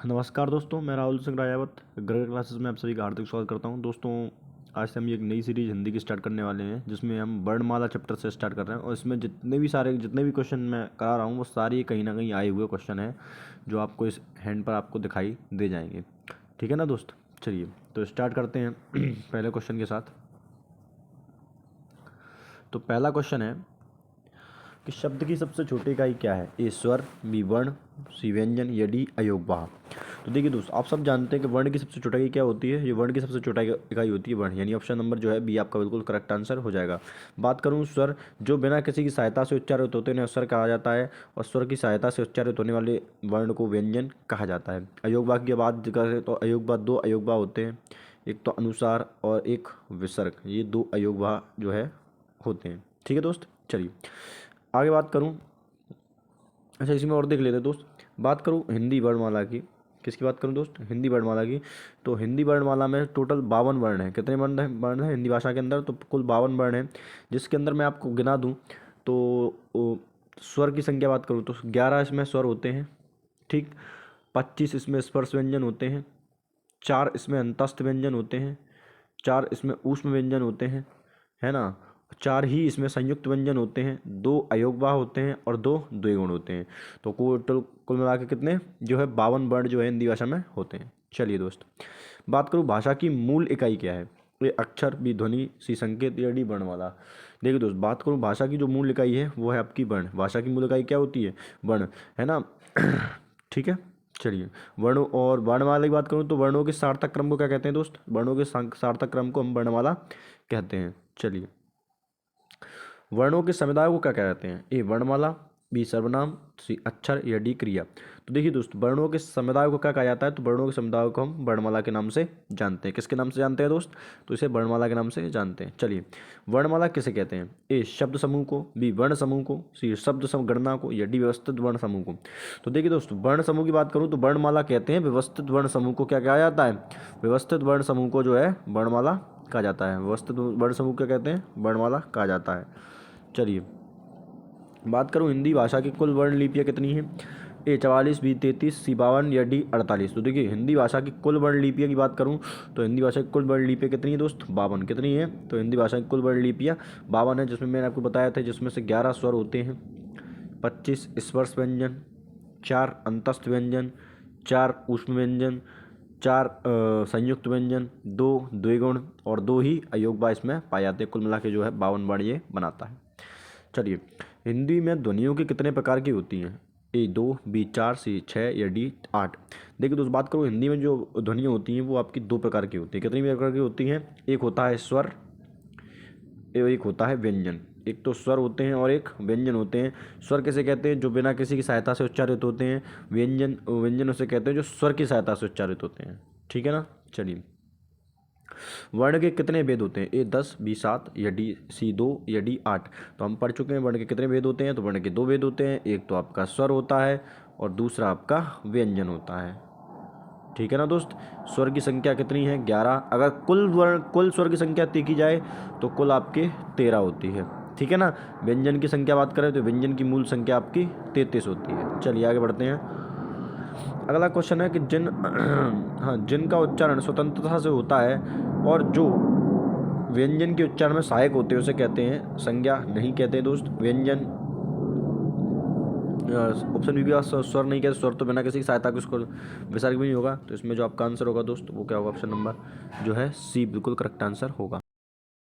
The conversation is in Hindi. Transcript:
नमस्कार दोस्तों, मैं राहुल सिंह राजावत ग्रेड क्लासेस में आप सभी का हार्दिक स्वागत करता हूं। दोस्तों, आज से हम एक नई सीरीज हिंदी की स्टार्ट करने वाले हैं, जिसमें हम वर्णमाला चैप्टर से स्टार्ट कर रहे हैं। और इसमें जितने भी क्वेश्चन मैं करा रहा हूं, वो सारे कहीं ना कहीं आए हुए क्वेश्चन हैं, जो आपको इस हैंड पर आपको दिखाई दे जाएंगे। ठीक है ना दोस्त? चलिए तो स्टार्ट करते हैं पहले क्वेश्चन के साथ। तो पहला क्वेश्चन है कि शब्द की सबसे छोटी इकाई क्या है? ए स्वर, बी वर्ण, सी व्यंजन, या डी अयोगवाह। तो देखिए दोस्त, आप सब जानते हैं कि वर्ण की सबसे छोटी इकाई क्या होती है। ये वर्ण की सबसे छोटी इकाई होती है वर्ण, यानी ऑप्शन नंबर जो है बी आपका बिल्कुल करेक्ट आंसर हो जाएगा। बात करूँ स्वर, जो बिना किसी की सहायता से उच्चारित होते हैं स्वर कहा जाता है, और स्वर की सहायता से उच्चारित होने वाले वर्ण को व्यंजन कहा जाता है। अयोगवाह की बात करें तो अयोगवाह दो अयोगवाह होते हैं, एक तो अनुसार और एक विसर्ग। ये दो अयोगवाह जो है होते हैं। ठीक है दोस्त, चलिए आगे बात करूं। अच्छा, इसमें और देख लेते हैं दोस्त। बात करूं हिंदी वर्णमाला की। किसकी बात करूं दोस्त? हिंदी वर्णमाला की। तो हिंदी वर्णमाला में टोटल 52 वर्ण हैं। कितने वर्ण हैं हिंदी भाषा के अंदर? तो कुल 52 वर्ण हैं, जिसके अंदर मैं आपको गिना दूं तो स्वर की संख्या बात करूँ तो 11 इसमें स्वर होते हैं। ठीक, 25 इसमें स्पर्श व्यंजन होते हैं, 4 इसमें अंतस्थ व्यंजन होते हैं, 4 इसमें ऊष्म व्यंजन होते हैं, है ना। 4 ही इसमें संयुक्त व्यंजन होते हैं, 2 अयोगवाह होते हैं और 2 द्विगुण होते हैं। तो कुल मिला के कितने जो है 52 वर्ण जो है हिंदी भाषा में होते हैं। चलिए दोस्त, बात करूँ भाषा की मूल इकाई क्या है? ये अक्षर, बी ध्वनि, सी संकेत, या डी वर्णमाला। देखिए दोस्त, बात करूँ भाषा की जो मूल इकाई है वो है आपकी वर्ण। भाषा की मूल इकाई क्या होती है? वर्ण, है ना। ठीक है, चलिए वर्णों और वर्णमाला की बात करूँ तो वर्णों के सार्थक क्रम को क्या कहते हैं दोस्त? वर्णों के सार्थक क्रम को हम वर्णमाला कहते हैं। चलिए, वर्णों के समुदाय को क्या कहते हैं? ए वर्णमाला, बी सर्वनाम, सी अक्षर, या डी क्रिया। तो देखिए दोस्त, वर्णों के समुदाय को क्या कहा जाता है? तो वर्णों के समुदाय को हम वर्णमाला के नाम से जानते हैं। किसके नाम से जानते हैं दोस्त? तो इसे वर्णमाला के नाम से जानते हैं। चलिए, वर्णमाला किसे कहते हैं? ए शब्द समूह को, बी वर्ण समूह को, सी शब्द गणना को, या डी व्यवस्थित वर्ण समूह को। तो देखिए दोस्त, वर्ण समूह की बात करूँ तो वर्णमाला कहते हैं व्यवस्थित वर्ण समूह को। क्या कहा जाता है? व्यवस्थित वर्ण समूह को जो है वर्णमाला कहा जाता है। व्यवस्थित वर्ण समूह क्या कहते हैं? वर्णमाला कहा जाता है। चलिए, बात करूँ हिंदी भाषा की कुल वर्ण लिपियाँ कितनी हैं? ए 44, बी 33, सी 52, या डी 48। तो देखिए, हिंदी भाषा की कुल वर्ण लिपियाँ की बात करूँ तो हिंदी भाषा की कुल वर्ण लिपियाँ कितनी है दोस्त? 52। कितनी है? तो हिंदी भाषा की कुल वर्ण लिपियाँ 52 है, जिसमें मैंने आपको बताया था, जिसमें से 11 स्वर होते हैं, 25 स्पर्श व्यंजन, 4 अंतस्थ व्यंजन, 4 ऊष्म व्यंजन, 4 संयुक्त व्यंजन, 2 द्विगुण और 2 ही अयोगवाह इसमें पाए जाते हैं। कुल मिला के जो है 52 वर्ण ये बनाता है। चलिए, हिंदी में ध्वनियों की कितने प्रकार की होती हैं? ए 2, बी 4, सी 6, या डी 8। देखिए दोस्त, बात करूँ हिंदी में जो ध्वनियाँ होती हैं वो आपकी 2 प्रकार की होती हैं। कितनी प्रकार की होती हैं? एक होता है स्वर, एक होता है व्यंजन। एक तो स्वर होते हैं और एक व्यंजन होते हैं। स्वर किसे कहते हैं? जो बिना किसी की सहायता से उच्चारित होते हैं। व्यंजन उसे कहते हैं जो स्वर की सहायता से उच्चारित होते हैं। ठीक है ना। चलिए, वर्ण के कितने भेद होते हैं? ए 10, बी 7, या डी सी 2, या डी 8। तो हम पढ़ चुके हैं वर्ण के कितने भेद होते हैं। तो वर्ण के 2 भेद होते हैं, एक तो आपका स्वर होता है और दूसरा आपका व्यंजन होता है। ठीक है ना दोस्त। स्वर की संख्या कितनी है? 11। अगर कुल स्वर की संख्या देखी जाए तो कुल आपके 13 होती है। ठीक है ना। व्यंजन की संख्या बात करें तो व्यंजन की मूल संख्या आपकी 33 होती है। चलिए आगे बढ़ते हैं। अगला क्वेश्चन है कि जिनका उच्चारण स्वतंत्रता से होता है और जो व्यंजन के उच्चारण में सहायक होते हैं उसे कहते हैं संज्ञा। नहीं कहते हैं दोस्त। व्यंजन ऑप्शन बी का स्वर नहीं कहते। स्वर तो बिना किसी की सहायता के उसको विसर्ग भी नहीं होगा। तो इसमें जो आपका आंसर होगा दोस्त वो क्या होगा? ऑप्शन नंबर जो है सी बिल्कुल करेक्ट आंसर होगा।